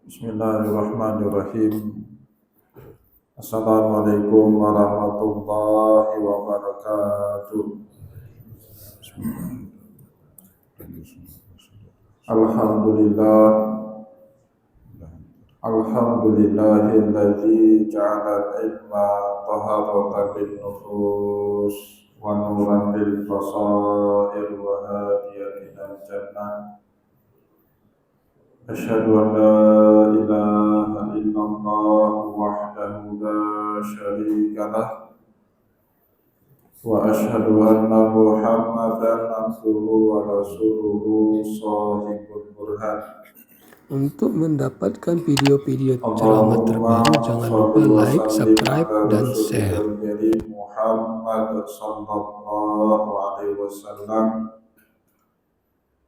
Bismillahirrahmanirrahim. Assalamualaikum warahmatullahi wabarakatuh. Alhamdulillah. Alhamdulillahilladzi ja'ala al-ilma taharatan lin-nufus wa nuran lil-basair wa hadiyan ilal jannah. Asyhadu an la ilaha illallah wahdahu la syarika lah wa asyhadu anna Muhammadan abduhu wa rasuluhu shahibul burhan. Untuk mendapatkan video-video ceramah terbaru, jangan lupa like, subscribe, dan share. Muhammad sallallahu alaihi wasallam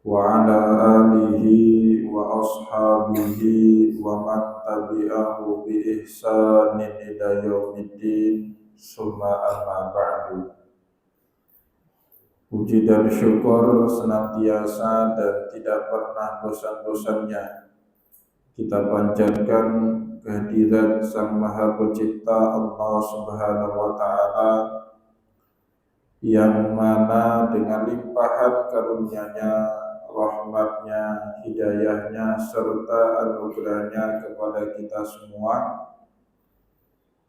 wa ala alihi wa ashabihi wa man tabi'ahu bi ihsanin ila yaumiddin, summa amma ba'du. Puji dan syukur senantiasa dan tidak pernah bosan-bosannya kita panjatkan kehadiran Sang Maha Pencipta Allah Subhanahu wa Ta'ala, yang mana dengan limpahan karunia-Nya, rahmatnya, hidayahnya, serta anugerahnya kepada kita semua,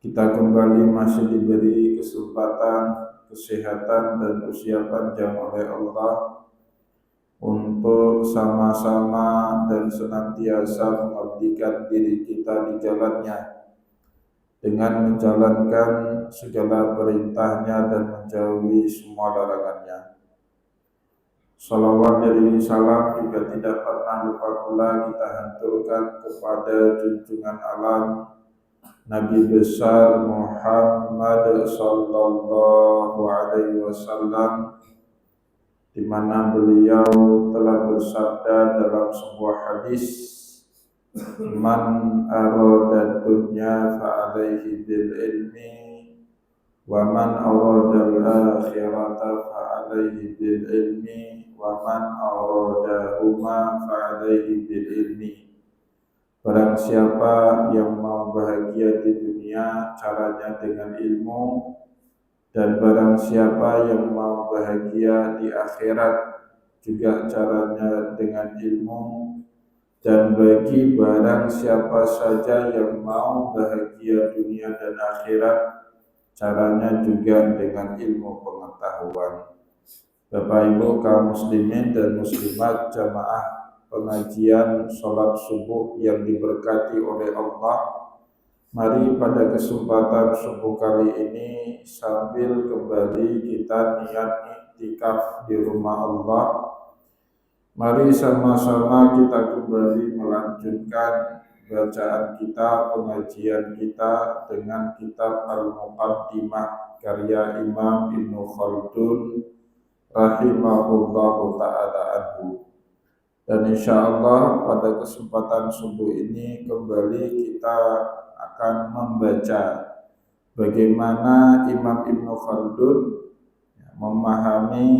kita kembali masih diberi kesempatan, kesehatan, dan usia panjang oleh Allah untuk sama-sama dan senantiasa mengabdikan diri kita di jalannya dengan menjalankan segala perintahnya dan menjauhi semua larangannya. Salawat dari salam juga tidak pernah lupa pula kita haturkan kepada junjungan alam Nabi besar Muhammad sallallahu alaihi wasallam, di mana beliau telah bersabda dalam sebuah hadis, man arada dunya fa alaihi bil ilmi wa man arada al-akhirata fa alaihi bil ilmi wa man aradahuma fa alaihi bil ilmi. Barang siapa yang mau bahagia di dunia, caranya dengan ilmu, dan barang siapa yang mau bahagia di akhirat, juga caranya dengan ilmu. Dan bagi barang siapa saja yang mau bahagia dunia dan akhirat, caranya juga dengan ilmu pengetahuan. Bapak Ibu kaum muslimin dan muslimat, jamaah pengajian sholat subuh yang diberkati oleh Allah, mari pada kesempatan subuh kali ini sambil kembali kita niat iktikaf di rumah Allah, mari sama-sama kita kembali melanjutkan bacaan kita, pengajian kita dengan kitab Al-Muqaddimah karya Imam Ibnu Khaldun rahimahullahu ta'ala anhu. Dan insya Allah pada kesempatan subuh ini kembali kita akan membaca bagaimana Imam Ibnu Khaldun memahami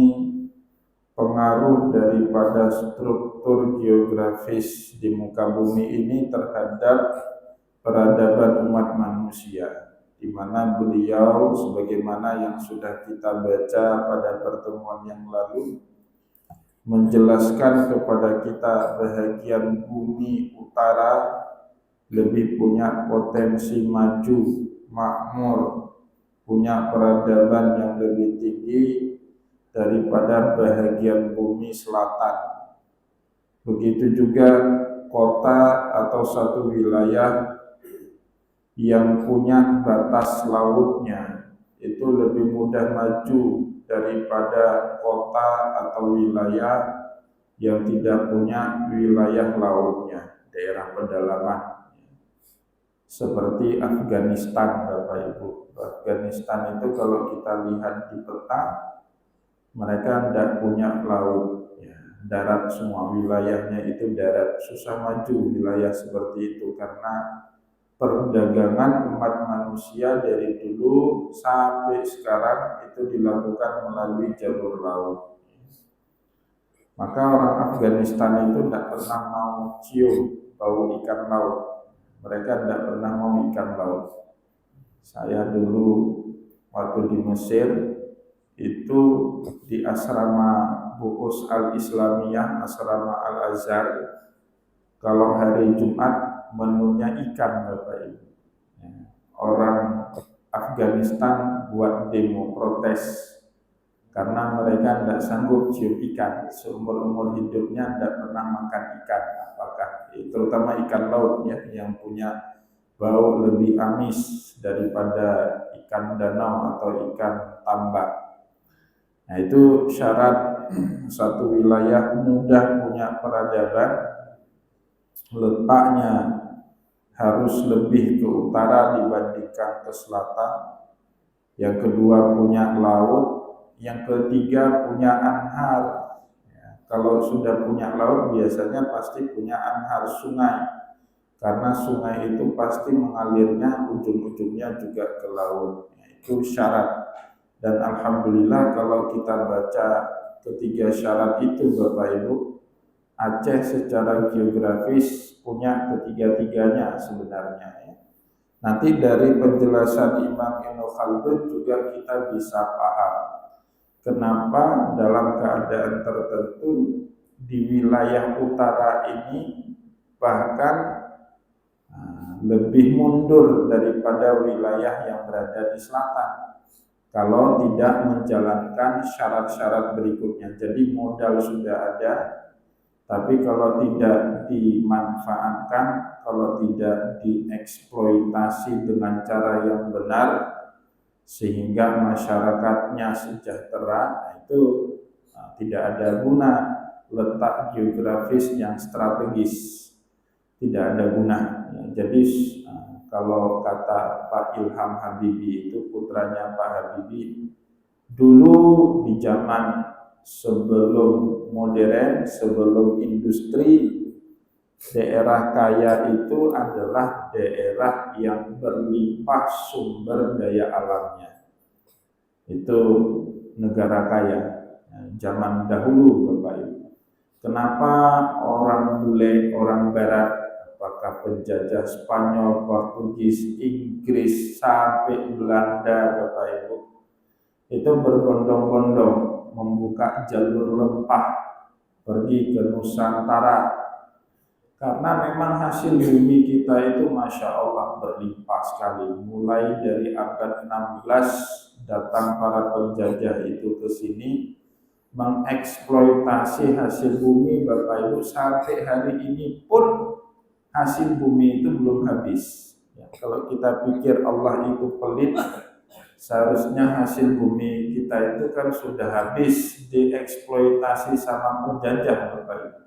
pengaruh daripada struktur geografis di muka bumi ini terhadap peradaban umat manusia, di mana beliau sebagaimana yang sudah kita baca pada pertemuan yang lalu menjelaskan kepada kita bahagian bumi utara lebih punya potensi maju, makmur, punya peradaban yang lebih tinggi daripada bahagian bumi selatan. Begitu juga kota atau satu wilayah yang punya batas lautnya itu lebih mudah maju daripada kota atau wilayah yang tidak punya wilayah lautnya, daerah pedalaman. Seperti Afghanistan, Bapak Ibu. Afghanistan itu kalau kita lihat di peta, mereka tidak punya laut, ya, darat semua, wilayahnya itu darat. Susah maju wilayah seperti itu karena perdagangan umat manusia dari dulu sampai sekarang itu dilakukan melalui jalur laut. Maka orang Afghanistan itu tidak pernah mau cium bau ikan laut. Mereka tidak pernah mau ikan laut. Saya dulu waktu di Mesir itu di asrama Bu'us Al-Islamiyah, asrama Al-Azhar, kalau hari Jumat menunya ikan Bapak Ibu. Orang Afghanistan buat demo protes karena mereka tidak sanggup cium ikan, seumur-umur hidupnya tidak pernah makan ikan, apakah terutama ikan laut ya, yang punya bau lebih amis daripada ikan danau atau ikan tambak. Nah itu syarat satu wilayah mudah punya peradaban, letaknya harus lebih ke utara dibandingkan ke selatan. Yang kedua punya laut, yang ketiga punya anhar. Ya, kalau sudah punya laut biasanya pasti punya anhar, sungai. Karena sungai itu pasti mengalirnya ujung-ujungnya juga ke laut. Ya, itu syarat. Dan alhamdulillah kalau kita baca ketiga syarat itu Bapak Ibu, Aceh secara geografis punya ketiga-tiganya sebenarnya ya. Nanti dari penjelasan Imam Ibnu Khaldun juga kita bisa paham kenapa dalam keadaan tertentu di wilayah utara ini bahkan lebih mundur daripada wilayah yang berada di selatan kalau tidak menjalankan syarat-syarat berikutnya. Jadi modal sudah ada, tapi kalau tidak dimanfaatkan, kalau tidak dieksploitasi dengan cara yang benar sehingga masyarakatnya sejahtera, itu tidak ada guna. Letak geografis yang strategis tidak ada guna. Jadi kalau kata Pak Ilham Habibie itu putranya Pak Habibie, dulu di zaman sebelum modern, sebelum industri, daerah kaya itu adalah daerah yang berlimpah sumber daya alamnya. Itu negara kaya zaman dahulu Bapak Ibu. Kenapa orang bule, orang barat, apakah penjajah Spanyol, Portugis, Inggris, sampai Belanda Bapak Ibu, itu berbondong-bondong membuka jalur lempah pergi ke Nusantara, karena memang hasil bumi kita itu Masya Allah berlimpah sekali. Mulai dari abad 16 datang para penjajah itu ke sini mengeksploitasi hasil bumi Bapak Ibu, sampai hari ini pun hasil bumi itu belum habis ya. Kalau kita pikir Allah itu pelit, seharusnya hasil bumi kita itu kan sudah habis dieksploitasi sama penjajah Bapak Ibu.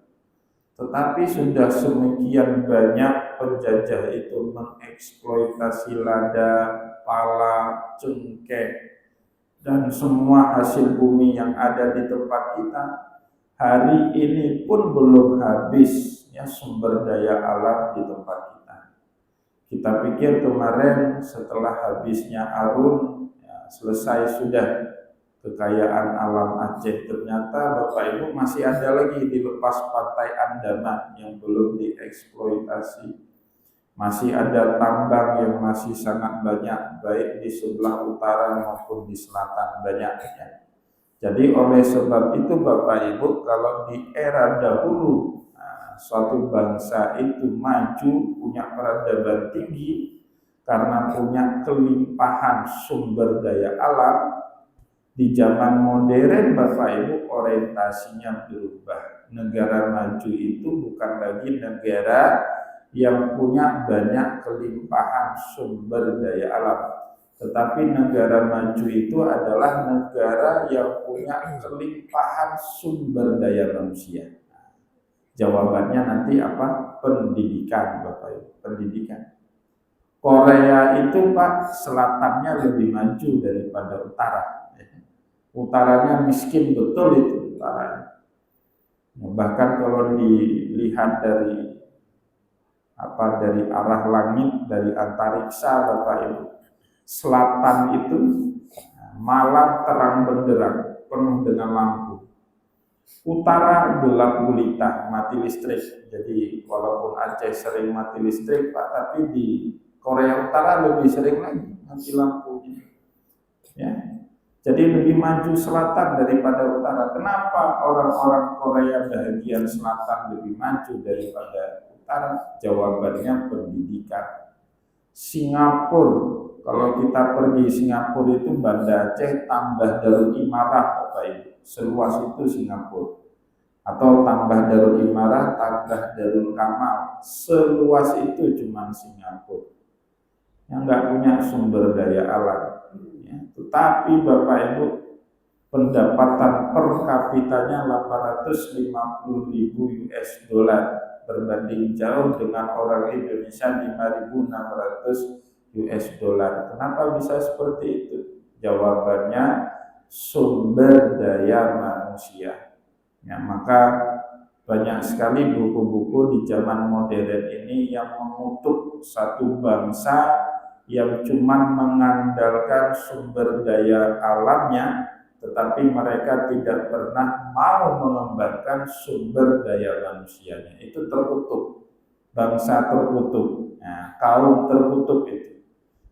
Tetapi sudah semakian banyak penjajah itu mengeksploitasi lada, pala, cengkeh, dan semua hasil bumi yang ada di tempat kita. Hari ini pun belum habis ya sumber daya alam di tempat kita. Kita pikir kemarin setelah habisnya Arun ya, selesai sudah kekayaan alam Aceh. Ternyata Bapak Ibu masih ada lagi di lepas pantai Andaman yang belum dieksploitasi. Masih ada tambang yang masih sangat banyak, baik di sebelah utara maupun di selatan banyaknya. Jadi oleh sebab itu Bapak Ibu, kalau di era dahulu suatu bangsa itu maju, punya peradaban tinggi karena punya kelimpahan sumber daya alam. Di zaman modern Bapak Ibu orientasinya berubah. Negara maju itu bukan lagi negara yang punya banyak kelimpahan sumber daya alam, tetapi negara maju itu adalah negara yang punya kelimpahan sumber daya manusia. Jawabannya nanti apa? Pendidikan Bapak Ibu, pendidikan. Korea itu Pak, selatannya lebih maju daripada utara. Utaranya miskin betul itu utaranya. Bahkan kalau dilihat dari arah langit, dari antariksa Bapak Ibu, selatan itu malam terang benderang, penuh dengan lampu. Utara gelap gulita, mati listrik. Jadi walaupun Aceh sering mati listrik Pak, tapi di Korea Utara lebih sering lagi mati lampunya. Ya. Jadi lebih maju selatan daripada utara. Kenapa orang-orang Korea bagian selatan lebih maju daripada utara? Jawabannya pendidikan. Singapura, kalau kita pergi Singapura itu Banda Aceh tambah Darul Imarah Bapak Ibu. Seluas itu Singapura. Atau tambah Darul Imarah, tambah Darul Kamal. Seluas itu cuma Singapura. Yang nggak punya sumber daya alam. Ya. Tetapi Bapak Ibu, pendapatan per kapitanya 850.000 US dollar berbanding jauh dengan orang Indonesia 5.600 US dollar. Kenapa bisa seperti itu? Jawabannya sumber daya manusia. Ya, maka banyak sekali buku-buku di zaman modern ini yang mengutuk satu bangsa yang cuma mengandalkan sumber daya alamnya, tetapi mereka tidak pernah mau mengembangkan sumber daya manusianya. Itu terkutuk, bangsa terkutuk, nah, kaum terkutuk itu.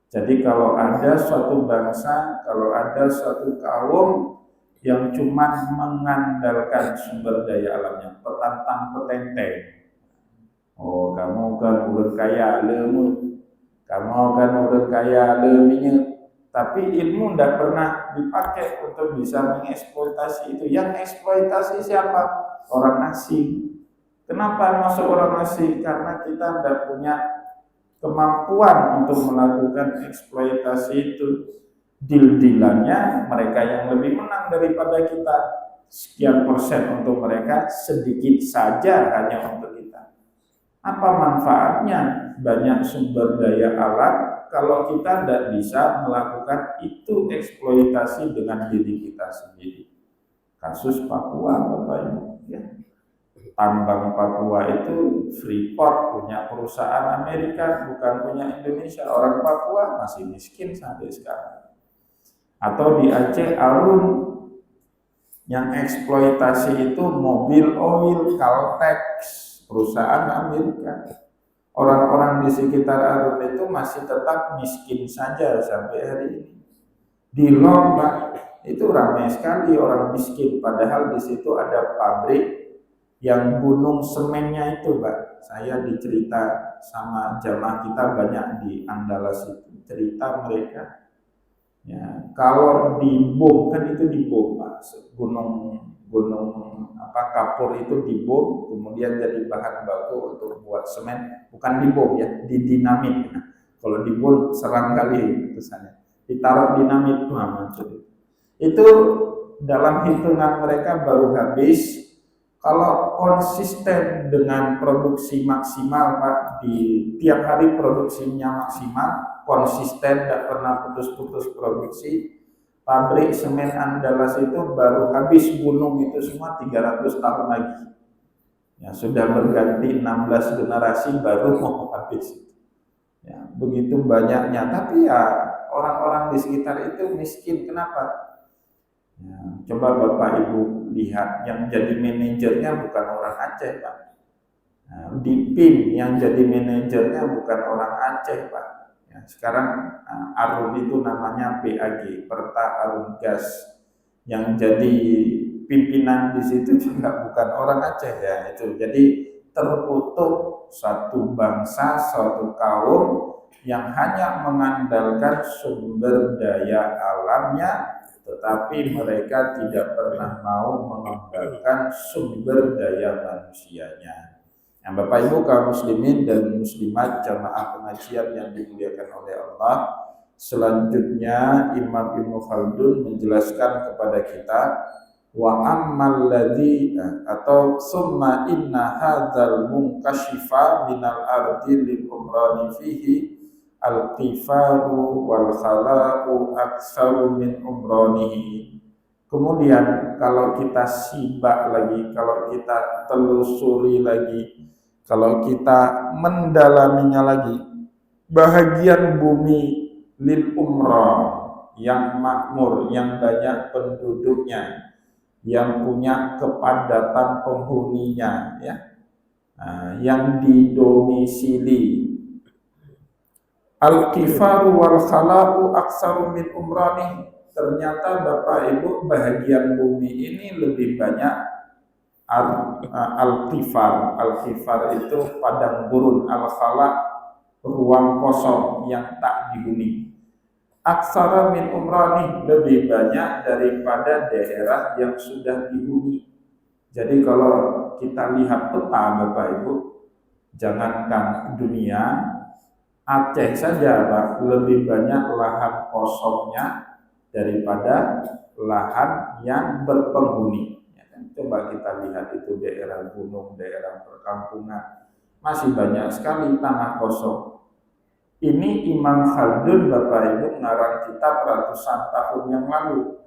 Jadi kalau ada suatu bangsa, kalau ada suatu kaum yang cuma mengandalkan sumber daya alamnya, petantang petenteng. Oh, kamu kan urut kaya lemu, kamu kan urut kaya leminya, tapi ilmu tidak pernah dipakai untuk bisa mengeksploitasi itu. Yang eksploitasi siapa? Orang asing. Kenapa masuk orang asing? Karena kita tidak punya kemampuan untuk melakukan eksploitasi itu. Deal-dealannya mereka yang lebih menang daripada kita. Sekian persen untuk mereka, sedikit saja hanya untuk kita. Apa manfaatnya banyak sumber daya alam kalau kita tidak bisa melakukan itu eksploitasi dengan diri kita sendiri? Kasus Papua Bapak Ibu, ya. Tambang Papua itu Freeport punya perusahaan Amerika, bukan punya Indonesia. Orang Papua masih miskin sampai sekarang. Atau di Aceh Arun yang eksploitasi itu mobil oil Caltex, perusahaan Amerika. Orang-orang di sekitar Arun itu masih tetap miskin saja sampai hari ini. Di Lombok itu ramai sekali orang miskin, padahal di situ ada pabrik yang gunung semennya itu, Pak. Saya dicerita sama jamaah kita banyak di Andalas itu, cerita mereka. Ya, kalau dibom kan itu dibom, Pak. Gunung kapur itu dibom, kemudian jadi bahan baku untuk buat semen. Bukan dibom ya, didinamit. Nah, kalau dibom serang kali kesannya. Ditaruh dinamit itu dalam hitungan mereka baru habis. Kalau konsisten dengan produksi maksimal, Pak, di tiap hari produksinya maksimal, konsisten, tidak pernah putus-putus produksi, pabrik semen Andalas itu baru habis gunung itu semua 300 tahun lagi. Ya, sudah berganti 16 generasi baru mau habis. Ya, begitu banyaknya, tapi ya orang-orang di sekitar itu miskin. Kenapa? Ya, coba Bapak Ibu lihat, yang jadi manajernya bukan orang Aceh, Pak. Nah, di PIM yang jadi manajernya bukan orang Aceh, Pak. Ya, sekarang Arun itu namanya PAG, Perta Arun Gas. Yang jadi pimpinan di situ juga bukan orang Aceh ya. Itu jadi terkutuk suatu bangsa, suatu kaum yang hanya mengandalkan sumber daya alamnya, tetapi mereka tidak pernah mau mengembangkan sumber daya manusianya. Yang Bapak Ibu kaum muslimin dan muslimat jamaah pengajian yang dimuliakan oleh Allah, selanjutnya Imam Ibnu Khaldun menjelaskan kepada kita, wa ammal ladzi atau summa inna hadzal munkashifa minal ardi lil umrani fihi al-qifaru wal khala'u aksaru min umranihi. Kemudian kalau kita simak lagi, kalau kita telusuri lagi, kalau kita mendalaminya lagi, bahagian bumi lil umrah yang makmur, yang banyak penduduknya, yang punya kepadatan penghuninya, ya, yang didomisili. Al-kifaru wal khala'u aksaru min umrani. Ternyata Bapak Ibu, bahagian bumi ini lebih banyak al-kifar. Al-kifar itu padang gurun, al-khala' ruang kosong yang tak dihuni. Aksara min umrani, lebih banyak daripada daerah yang sudah dihuni. Jadi kalau kita lihat peta Bapak Ibu, jangankan dunia, Aceh saja Pak, lebih banyak lahan kosongnya daripada lahan yang berpenghuni. Ya kan? Coba kita lihat itu daerah gunung, daerah perkampungan, masih banyak sekali tanah kosong. Ini Imam Khaldun Bapak Ibu ngarang kitab ratusan tahun yang lalu.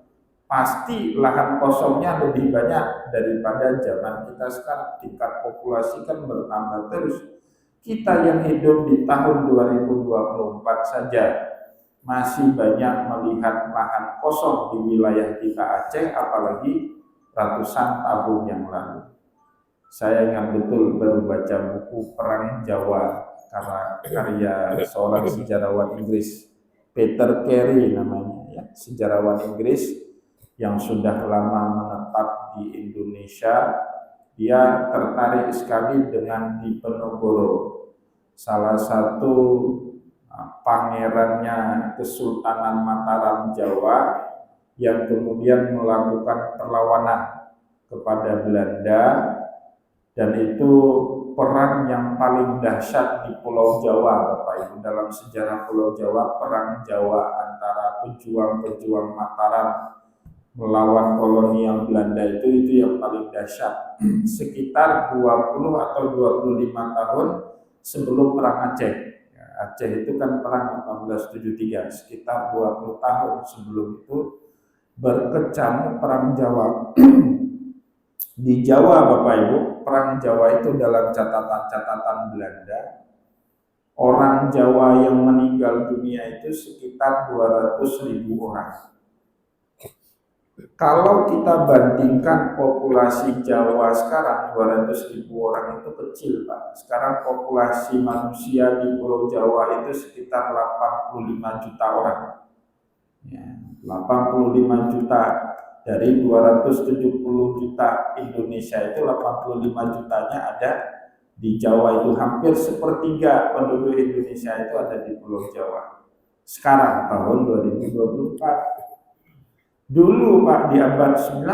Pasti lahan kosongnya lebih banyak daripada zaman kita sekarang. Tingkat populasi kan bertambah terus. Kita yang hidup di tahun 2024 saja masih banyak melihat lahan kosong di wilayah kita Aceh, apalagi ratusan tahun yang lalu. Saya ingat betul baru baca buku Perang Jawa karya seorang sejarawan Inggris, Peter Carey namanya, ya, sejarawan Inggris yang sudah lama menetap di Indonesia. Dia tertarik sekali dengan Diponegoro, salah satu pangerannya Kesultanan Mataram Jawa yang kemudian melakukan perlawanan kepada Belanda, dan itu perang yang paling dahsyat di Pulau Jawa Bapak Ibu. Dalam sejarah Pulau Jawa, perang Jawa antara pejuang-pejuang Mataram melawan kolonial Belanda itu yang paling dahsyat. Sekitar 20 atau 25 tahun sebelum perang Aceh. Aceh itu kan perang 1873, sekitar 20 tahun sebelum itu berkecamuk perang Jawa. Di Jawa Bapak Ibu, perang Jawa itu dalam catatan-catatan Belanda, orang Jawa yang meninggal dunia itu sekitar 200.000 orang. Kalau kita bandingkan populasi Jawa sekarang, 200.000 orang itu kecil Pak. Sekarang populasi manusia di Pulau Jawa itu sekitar 85 juta orang. Ya, 85 juta dari 270 juta Indonesia itu 85 jutanya ada di Jawa. Itu hampir sepertiga penduduk Indonesia itu ada di Pulau Jawa. Sekarang tahun 2024. Dulu Pak, di abad 19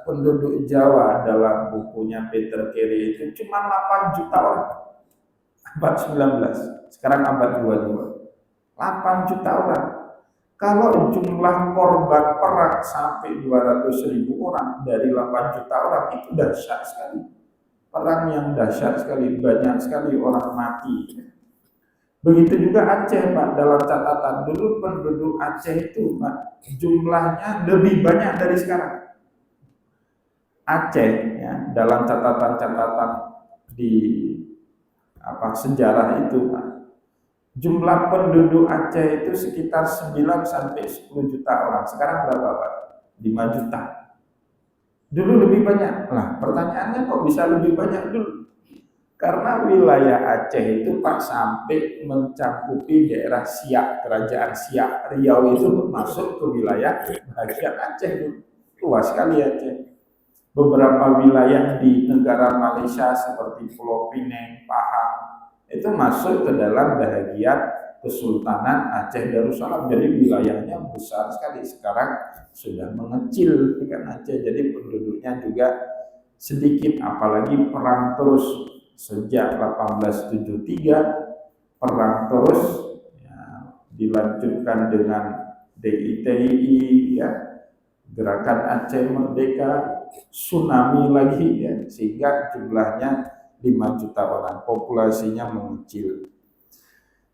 penduduk Jawa dalam bukunya Peter Carey itu cuma 8 juta orang. Abad 19, sekarang abad 22. 8 juta orang. Kalau jumlah korban perang sampai 200.000 orang dari 8 juta orang, itu dahsyat sekali. Perang yang dahsyat sekali, banyak sekali orang mati. Begitu juga Aceh Pak, dalam catatan dulu penduduk Aceh itu Pak, jumlahnya lebih banyak dari sekarang. Aceh ya, dalam catatan-catatan di sejarah itu Pak, jumlah penduduk Aceh itu sekitar 9 sampai 10 juta orang. Sekarang berapa Pak? 5 juta. Dulu lebih banyak. Nah, pertanyaannya kok bisa lebih banyak dulu? Karena wilayah Aceh itu Pak sampai mencakupi daerah Siak, kerajaan Siak. Riau itu masuk ke wilayah bagian Aceh. Luas sekali Aceh. Beberapa wilayah di negara Malaysia seperti Pulau Pinang, Pahang, itu masuk ke dalam bagian Kesultanan Aceh Darussalam. Jadi wilayahnya besar sekali. Sekarang sudah mengecil kan Aceh. Jadi penduduknya juga sedikit, apalagi perang terus. Sejak 1873 perang terus ya, dilanjutkan dengan DITI ya, Gerakan Aceh Merdeka, tsunami lagi ya, sehingga jumlahnya 5 juta orang, populasinya mengecil.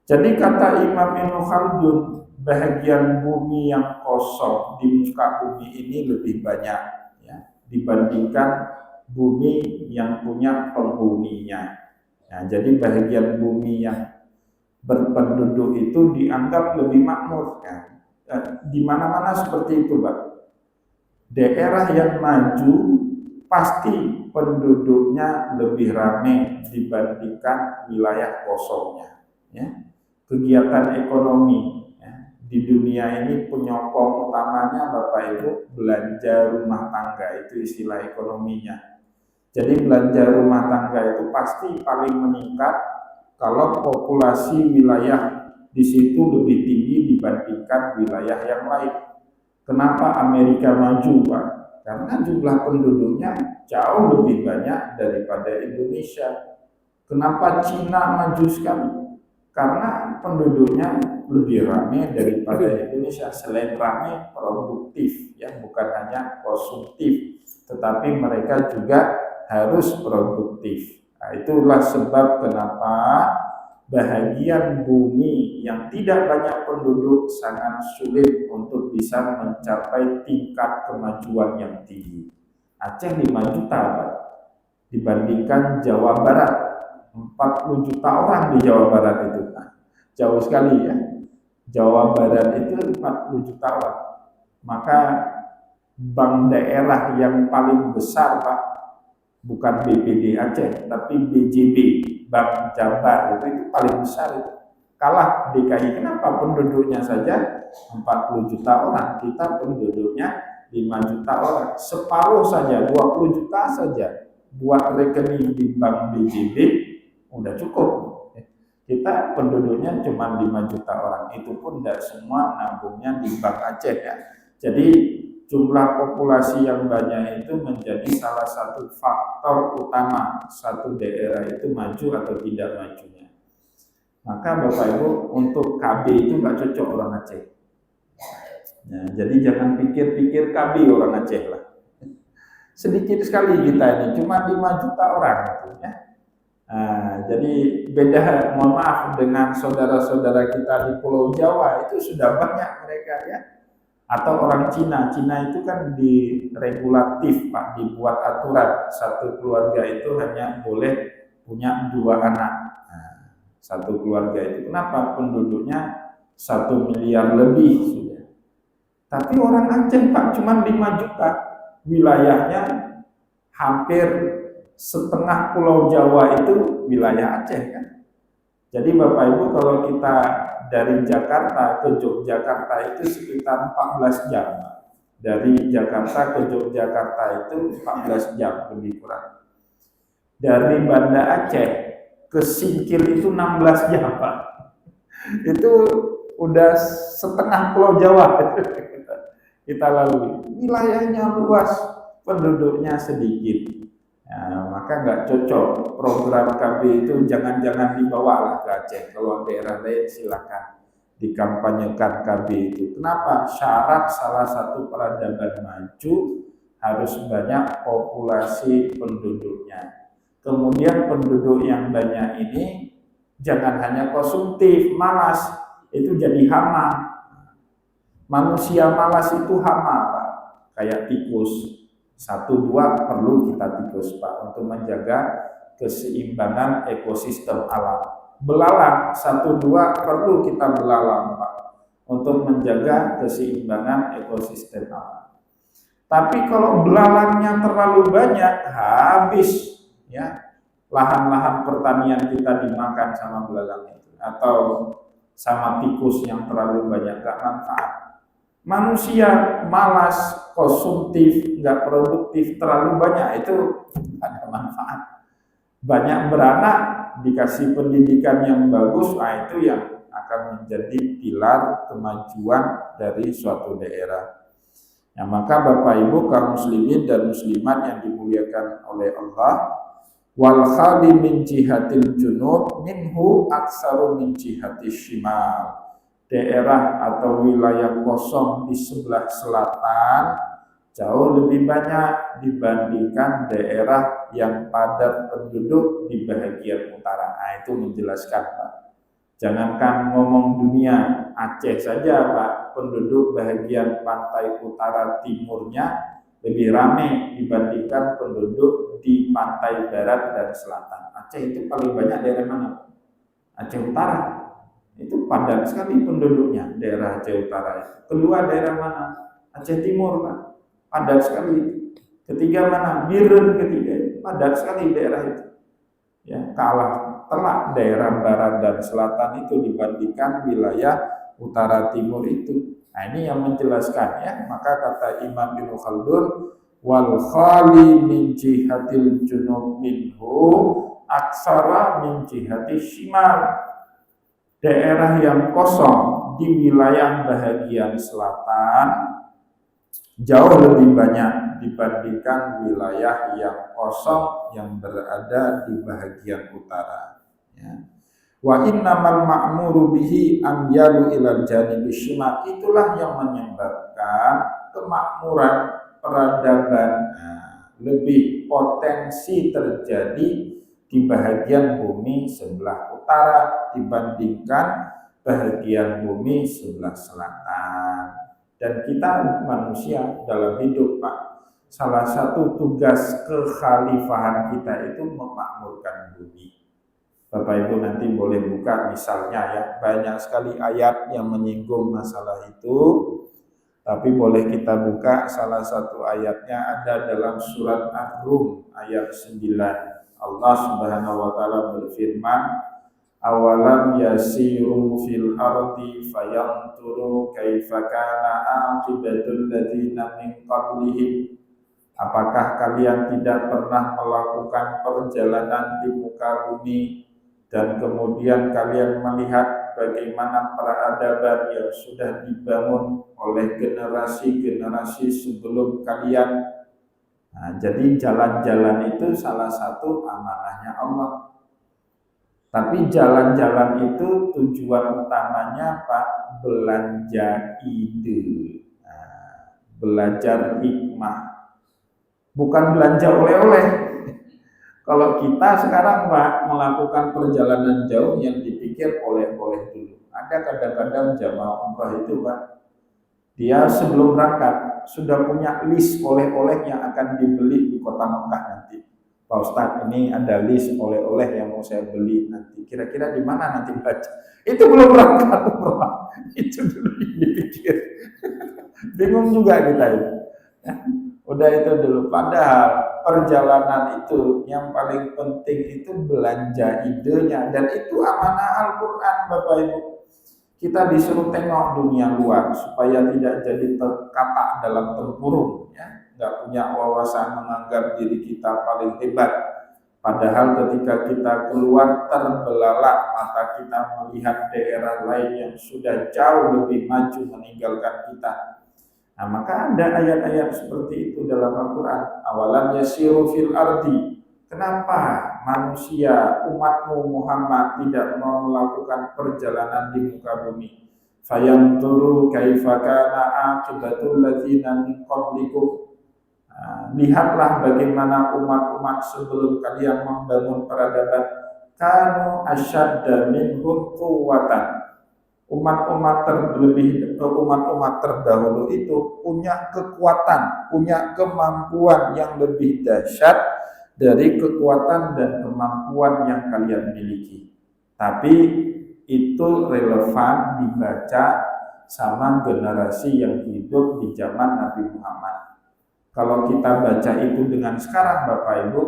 Jadi kata Imam Ibnu Khaldun, bahagian bumi yang kosong di muka bumi ini lebih banyak ya, dibandingkan bumi yang punya penghuninya. Nah, jadi bahagian bumi yang berpenduduk itu dianggap lebih makmur. Ya. Di mana-mana seperti itu, Pak. Daerah yang maju pasti penduduknya lebih ramai dibandingkan wilayah kosongnya. Ya. Kegiatan ekonomi ya, di dunia ini penyokong utamanya Bapak Ibu belanja rumah tangga, itu istilah ekonominya. Jadi belanja rumah tangga itu pasti paling meningkat kalau populasi wilayah di situ lebih tinggi dibandingkan wilayah yang lain. Kenapa Amerika maju, Pak? Karena jumlah penduduknya jauh lebih banyak daripada Indonesia. Kenapa Cina maju sekali? Karena penduduknya lebih ramai daripada Indonesia. Selain ramai, produktif, ya, bukan hanya konsumtif, tetapi mereka juga harus produktif. Nah, itulah sebab kenapa bahagian bumi yang tidak banyak penduduk sangat sulit untuk bisa mencapai tingkat kemajuan yang tinggi. Aceh 5 juta, Pak, dibandingkan Jawa Barat 40 juta orang di Jawa Barat itu. Nah, jauh sekali ya. Jawa Barat itu 40 juta orang. Maka bank daerah yang paling besar, Pak, bukan BPD Aceh, tapi BJB, Bank Jabar, itu paling besar itu. Kalah DKI. Kenapa? Penduduknya saja 40 juta orang, kita penduduknya 5 juta orang. Separuh saja, 20 juta saja buat rekening di Bank BJB udah cukup. Kita penduduknya cuma 5 juta orang, itu pun tidak semua nabungnya di Bank Aceh ya. Jadi jumlah populasi yang banyak itu menjadi salah satu faktor utama satu daerah itu maju atau tidak majunya. Maka Bapak Ibu, untuk KB itu nggak cocok orang Aceh. Nah, jadi jangan pikir-pikir KB orang Aceh lah. Sedikit sekali kita ini, cuma 5 juta orang gitu ya. Nah, jadi beda, mohon maaf, dengan saudara-saudara kita di Pulau Jawa itu sudah banyak mereka ya. Atau orang Cina itu kan diregulatif, Pak, dibuat aturan satu keluarga itu hanya boleh punya 2 anak. Nah, satu keluarga itu kenapa? Penduduknya 1 miliar lebih sudah. Tapi orang Aceh, Pak, cuma 5 juta. Wilayahnya hampir setengah Pulau Jawa itu wilayah Aceh kan. Jadi Bapak Ibu, kalau kita dari Jakarta ke Yogyakarta itu sekitar 14 jam. Dari Jakarta ke Yogyakarta itu 14 jam lebih kurang. Dari Banda Aceh ke Singkil itu 16 jam, Pak. Itu udah setengah Pulau Jawa kita lalui. Wilayahnya luas, penduduknya sedikit. Nah, maka nggak cocok program KB itu, jangan-jangan dibawalah ke Aceh. Kalau daerah lain silakan dikampanyekan KB itu. Kenapa? Syarat salah satu peradaban maju harus banyak populasi penduduknya. Kemudian penduduk yang banyak ini jangan hanya konsumtif, malas, itu jadi hama. Manusia malas itu hama, Pak. Kayak tikus. 1-2 perlu kita tikus, Pak, untuk menjaga keseimbangan ekosistem alam. Belalang 1-2 perlu kita belalang, Pak, untuk menjaga keseimbangan ekosistem alam. Tapi kalau belalangnya terlalu banyak, habis ya. Lahan-lahan pertanian kita dimakan sama belalang itu, atau sama tikus yang terlalu banyak, gak manfaat. Manusia malas, konsumtif, nggak produktif, terlalu banyak, itu ada manfaat. Banyak beranak, dikasih pendidikan yang bagus, nah itu yang akan menjadi pilar kemajuan dari suatu daerah. Nah, maka Bapak Ibu kaum muslimin dan muslimat yang dimuliakan oleh Allah, wal khali min jihatil junub minhu aksaru min jihatis shimal. Daerah atau wilayah kosong di sebelah selatan jauh lebih banyak dibandingkan daerah yang padat penduduk di bagian utara. Nah, itu menjelaskan, Pak. Jangankan ngomong dunia, Aceh saja, Pak, penduduk bagian pantai utara timurnya lebih ramai dibandingkan penduduk di pantai barat dan selatan. Aceh itu paling banyak daerah mana? Aceh Utara. Itu padat sekali penduduknya, daerah Aceh Utara itu. Kedua daerah mana? Aceh Timur, Pak, padat sekali. Ketiga mana? Biren ketiga. padat sekali daerah itu. Ya, kalah telak daerah barat dan selatan itu dibandingkan wilayah utara timur itu. Nah, ini yang menjelaskan ya. Maka kata Imam Ibnu Khaldun, wal khali min jihatil junub minhu aksara min jihati shimal. Daerah yang kosong di wilayah bahagian selatan jauh lebih banyak dibandingkan wilayah yang kosong yang berada di bahagian utara. Ya. Wa innamal ma'muru bihi amyalu ilal janibi shimal. Itulah yang menyebabkan kemakmuran peradaban lebih potensi terjadi di bahagian bumi sebelah utara dibandingkan bahagian bumi sebelah selatan. Dan kita manusia dalam hidup, Pak, salah satu tugas kekhalifahan kita itu memakmurkan bumi. Bapak Ibu nanti boleh buka misalnya ya, banyak sekali ayat yang menyinggung masalah itu. Tapi boleh kita buka salah satu ayatnya ada dalam surat Ar-Rum ayat 9. Allah Subhanahu wa taala berfirman, awalam yasiru fil ardi fayanturu kaifa kana aqibatul ladzina min qablihim. Apakah kalian tidak pernah melakukan perjalanan di muka bumi dan kemudian kalian melihat bagaimana peradaban yang sudah dibangun oleh generasi-generasi sebelum kalian? Nah, jadi jalan-jalan itu salah satu amanahnya Allah. Tapi jalan-jalan itu tujuan utamanya Pak, belanja ide, belajar hikmah, bukan belanja oleh-oleh. Kalau kita sekarang Pak melakukan perjalanan jauh yang dipikir oleh-oleh dulu. Ada kadang-kadang jamaah umrah itu Pak, dia sebelum berangkat sudah punya list oleh-oleh yang akan dibeli di kota Mekah nanti. Pak Ustadz, ini ada list oleh-oleh yang mau saya beli nanti. Kira-kira di mana nanti baca? Itu belum berangkat umrah. Itu dulu yang dipikir. Bingung juga kita itu. Ya, udah itu dulu. Padahal perjalanan itu yang paling penting itu belanja idenya. Dan itu amanah Al-Quran Bapak Ibu. Kita disuruh tengok dunia luar supaya tidak jadi terkatak dalam tempurung, ya. Nggak punya wawasan menganggap diri kita paling hebat. Padahal ketika kita keluar terbelalak mata kita melihat daerah lain yang sudah jauh lebih maju meninggalkan kita. Nah, maka ada ayat-ayat seperti itu dalam Al-Quran. Awalam yasiru fil ardi. Kenapa manusia, umatmu Muhammad tidak mau melakukan perjalanan di muka bumi? Fayanturu kaifa kana aqibatul ladzina min qablikum. Lihatlah bagaimana umat-umat sebelum kalian membangun peradaban. Kanu asyadda minhum quwwatan. Umat-umat terdahulu itu punya kekuatan, punya kemampuan yang lebih dahsyat dari kekuatan dan kemampuan yang kalian miliki. Tapi itu relevan dibaca sama generasi yang hidup di zaman Nabi Muhammad. Kalau kita baca itu dengan sekarang Bapak Ibu,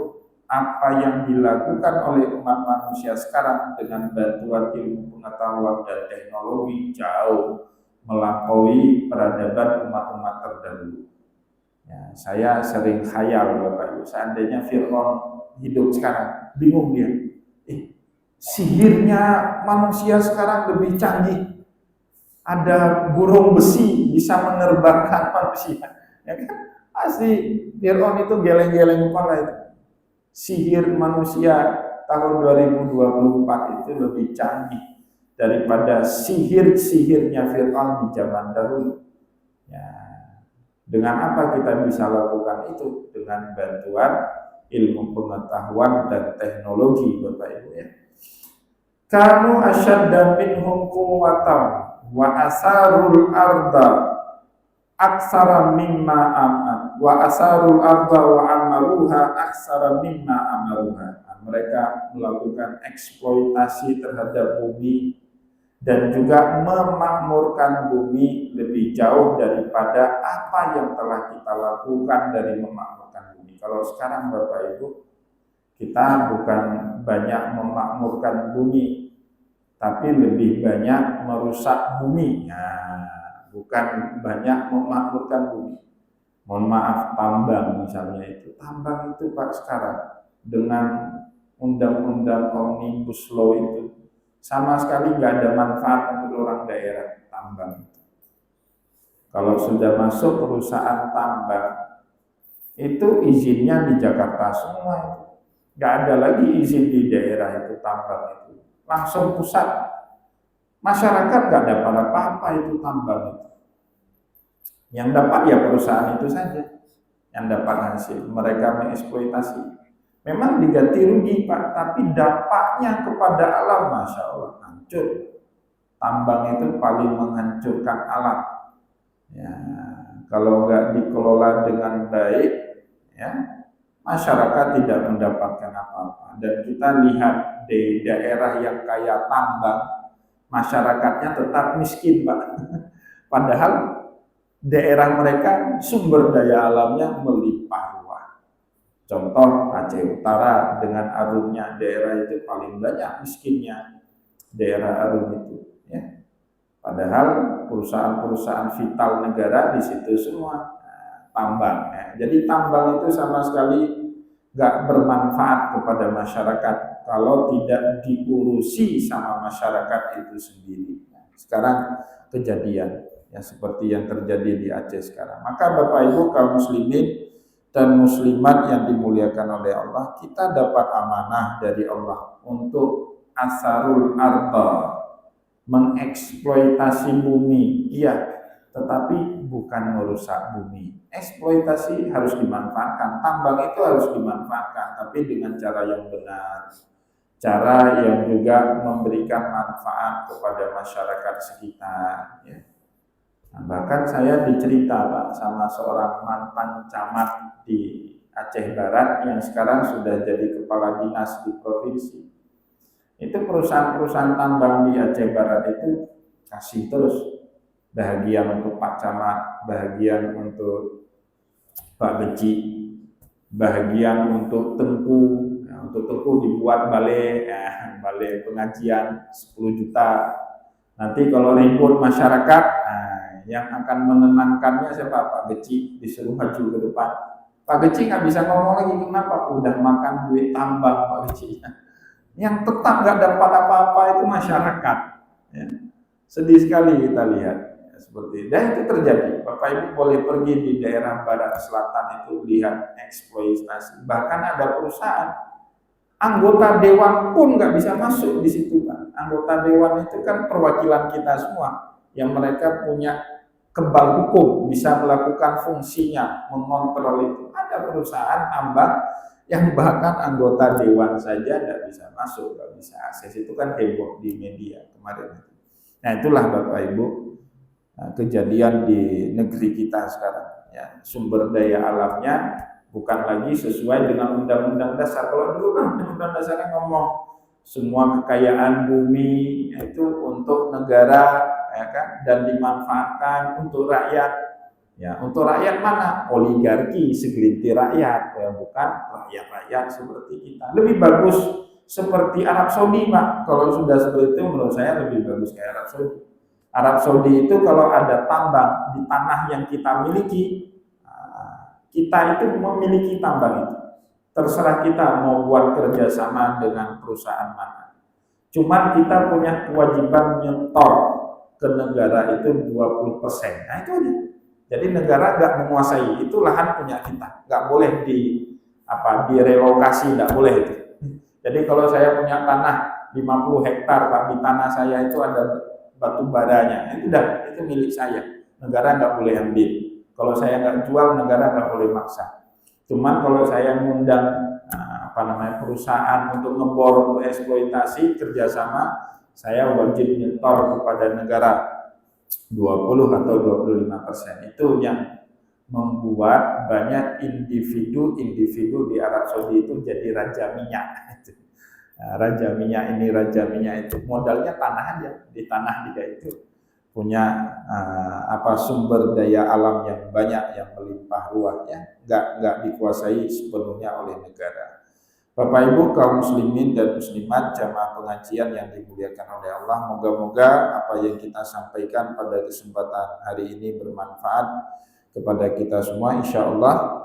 apa yang dilakukan oleh umat manusia sekarang dengan bantuan ilmu pengetahuan dan teknologi jauh melampaui peradaban umat-umat terdahulu. Ya, saya sering khayal Bapak Ibu, seandainya Fir'aun hidup sekarang, bingung dia. Sihirnya manusia sekarang lebih canggih. Ada burung besi bisa menerbangkan manusia. Ya kan? Pasti Fir'aun itu geleng-geleng kepala itu. Sihir manusia tahun 2024 itu lebih canggih daripada sihir-sihirnya Fir'aun di zaman dahulu. Ya, dengan apa kita bisa lakukan itu? Dengan bantuan ilmu pengetahuan dan teknologi Bapak Ibu ya. Kanu asyadda minhum quwwatan wa asarul arda aksara mimma wa asarul arda wa amaruha aksara mimma amaruha. Mereka melakukan eksploitasi terhadap bumi dan juga memakmurkan bumi lebih jauh daripada apa yang telah kita lakukan dari memakmurkan bumi. Kalau sekarang Bapak Ibu, Kita bukan banyak memakmurkan bumi, tapi lebih banyak merusak bumi. Nah, bukan banyak memakmurkan bumi. Mohon maaf, tambang misalnya itu. Tambang itu Pak sekarang dengan undang-undang Omnibus Law itu sama sekali nggak ada manfaat untuk orang daerah tambang itu. Kalau sudah masuk perusahaan tambang, itu izinnya di Jakarta semua itu. Nggak ada lagi izin di daerah itu tambang itu. Langsung pusat. Masyarakat nggak dapat apa-apa itu tambang itu. Yang dapat ya perusahaan itu saja yang dapat hasil. Mereka mengeksploitasi. Memang diganti rugi Pak, tapi dampaknya kepada alam, Masya Allah, hancur. Tambang itu paling menghancurkan alam. Ya, kalau nggak dikelola dengan baik, ya masyarakat tidak mendapatkan apa-apa. Dan kita lihat di daerah yang kaya tambang, masyarakatnya tetap miskin Pak. Padahal daerah mereka sumber daya alamnya melimpah ruah. Contoh Aceh Utara dengan Arumnya, daerah itu paling banyak miskinnya, daerah Arum itu. Ya. Padahal perusahaan-perusahaan vital negara di situ semua tambang. Ya. Jadi tambang itu sama sekali nggak bermanfaat kepada masyarakat kalau tidak diurusi sama masyarakat itu sendiri. Sekarang kejadian yang seperti yang terjadi di Aceh sekarang. Maka Bapak Ibu kaum muslimin dan muslimat yang dimuliakan oleh Allah, kita dapat amanah dari Allah untuk asarul arda, mengeksploitasi bumi, iya, tetapi bukan merusak bumi. Eksploitasi harus dimanfaatkan, tambang itu harus dimanfaatkan, tapi dengan cara yang benar, cara yang juga memberikan manfaat kepada masyarakat sekitar. Ya. Nah, bahkan saya dicerita Pak sama seorang mantan camat di Aceh Barat yang sekarang sudah jadi kepala dinas di provinsi. Itu perusahaan-perusahaan tambang di Aceh Barat itu kasih terus bahagian untuk Pak Camat, bahagian untuk Pak Beci, bahagian untuk Tengku. Nah, untuk Tengku dibuat balai, balai pengajian 10 juta. Nanti kalau ribut masyarakat, yang akan menenangkannya siapa? Pak Beci, disuruh maju ke depan. Pak Beci nggak bisa ngomong lagi, kenapa? Udah makan duit tambang Pak Beci. Yang tetap nggak dapat apa-apa itu masyarakat. Ya. Sedih sekali kita lihat ya, seperti dan itu terjadi. Bapak Ibu boleh pergi di daerah barat selatan itu lihat eksploitasi. Bahkan ada perusahaan anggota dewan pun nggak bisa masuk di situ Pak. Anggota dewan itu kan perwakilan kita semua yang mereka punya kebal hukum, bisa melakukan fungsinya, mengontrol itu. Ada perusahaan tambang yang bahkan anggota dewan saja tidak bisa masuk, tidak bisa akses. Itu kan heboh di media kemarin. Nah itulah Bapak Ibu kejadian di negeri kita sekarang. Ya, sumber daya alamnya bukan lagi sesuai dengan undang-undang dasar. Kalau dulu kan undang-undang dasarnya ngomong semua kekayaan bumi itu untuk negara, ya kan, dan dimanfaatkan untuk rakyat. Ya, untuk rakyat mana? Oligarki, segelintir rakyat, ya, bukan rakyat-rakyat seperti kita. Lebih bagus seperti Arab Saudi, Pak. Kalau sudah seperti itu, menurut saya lebih bagus kayak Arab Saudi. Arab Saudi itu kalau ada tambang di tanah yang kita miliki, kita itu memiliki tambang itu. Terserah kita mau buat kerjasama dengan perusahaan mana. Cuman kita punya kewajiban nyetor ke negara itu 20%. Nah itu aja. Jadi negara nggak menguasai, itu lahan punya kita, nggak boleh direlokasi, nggak boleh itu. Jadi kalau saya punya tanah 50 hektar Pak, di tanah saya itu ada batu baranya, itu milik saya, negara nggak boleh ambil. Kalau saya nggak jual, negara nggak boleh maksa. Cuman kalau saya mengundang perusahaan untuk ngebor, untuk eksploitasi kerjasama, saya wajib nyetor kepada negara 20 atau 25%. Itu yang membuat banyak individu di Arab Saudi itu jadi raja minyak. Raja minyak ini, raja minyak itu, modalnya tanah aja. Di tanah dia itu punya sumber daya alam yang banyak, yang melimpah ruah, ya, nggak dikuasai sepenuhnya oleh negara. Bapak Ibu kaum muslimin dan muslimat jamaah pengajian yang dimuliakan oleh Allah, moga-moga apa yang kita sampaikan pada kesempatan hari ini bermanfaat kepada kita semua. Insya Allah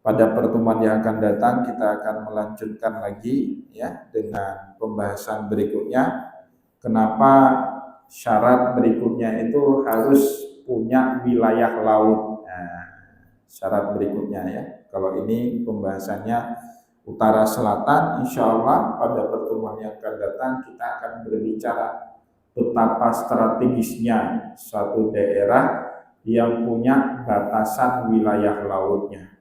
pada pertemuan yang akan datang kita akan melanjutkan lagi ya dengan pembahasan berikutnya. Kenapa syarat berikutnya itu harus punya wilayah laut? Nah, syarat berikutnya ya. Kalau ini pembahasannya utara selatan, insya Allah pada pertemuan yang akan datang kita akan berbicara betapa strategisnya suatu daerah yang punya batasan wilayah lautnya.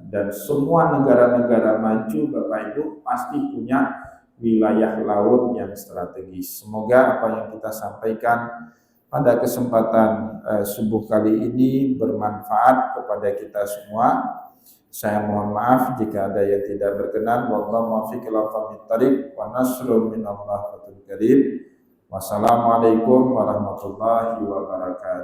Dan semua negara-negara maju Bapak Ibu pasti punya wilayah laut yang strategis. Semoga apa yang kita sampaikan pada kesempatan subuh kali ini bermanfaat kepada kita semua. Saya mohon maaf jika ada yang tidak berkenan. Wallahu muwaffiq ila aqwamit thoriq wa nasrun minallah fatul karim. Wassalamualaikum warahmatullahi wabarakatuh.